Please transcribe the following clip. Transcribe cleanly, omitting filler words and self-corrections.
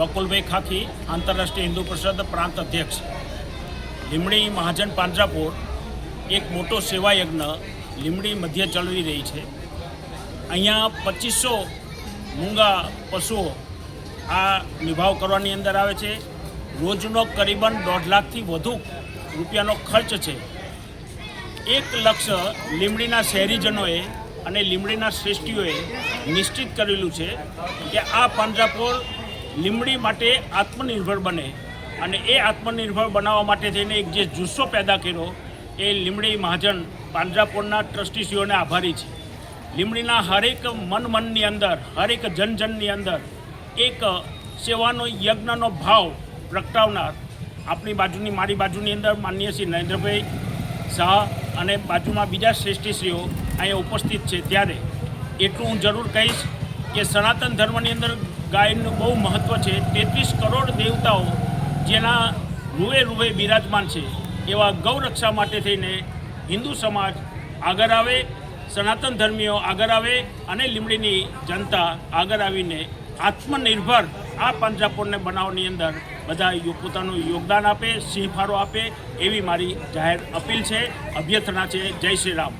બકુલભાઈ ખાખી, આંતરરાષ્ટ્રીય હિન્દુ પરિષદ પ્રાંત અધ્યક્ષ. લીંબડી મહાજન પાંજરાપોળ એક મોટો સેવાયજ્ઞ લીંબડી મધ્ય ચલાવી રહી છે. અહીંયા 2500 મૂંગા પશુઓ આ નિભાવ કરવાની અંદર આવે છે. રોજનો કરીબન 1.5 લાખથી વધુ રૂપિયાનો ખર્ચ છે. 1 લક્ષ્ય લીંબડીના શહેરીજનોએ અને લીંબડીના શ્રેષ્ઠીઓએ નિશ્ચિત કરેલું છે કે આ પાંજરાપોળ લીંબડી માટે આત્મનિર્ભર બને, અને એ આત્મનિર્ભર બનાવવા માટે થઈને એક જે જુસ્સો પેદા કર્યો એ લીંબડી મહાજન પાંજરાપોળના ટ્રસ્ટીશ્રીઓને આભારી છે. લીંબડીના હરેક મનની અંદર, હરેક જનજનની અંદર એક સેવાનો યજ્ઞનો ભાવ પ્રગટાવનાર આપણી બાજુની, મારી બાજુની અંદર માનનીય શ્રી નરેન્દ્રભાઈ શાહ અને બાજુમાં બીજા શ્રેષ્ઠીશ્રીઓ અહીંયા ઉપસ્થિત છે. ત્યારે એટલું હું જરૂર કહીશ કે સનાતન ધર્મની અંદર ગાયનું બહુ મહત્ત્વ છે. 33 કરોડ દેવતાઓ જેના રૂએ બિરાજમાન છે, એવા ગૌરક્ષા માટે થઈને હિન્દુ સમાજ આગળ આવે, સનાતન ધર્મીઓ આગળ આવે અને લીંબડીની જનતા આગળ આવીને આત્મનિર્ભર આ પાંજરાપોળને બનાવવાની અંદર બધા પોતાનું યોગદાન આપે, સિંહફાળો આપે, એવી મારી જાહેર અપીલ છે, અભ્યર્થના છે. જય શ્રી રામ.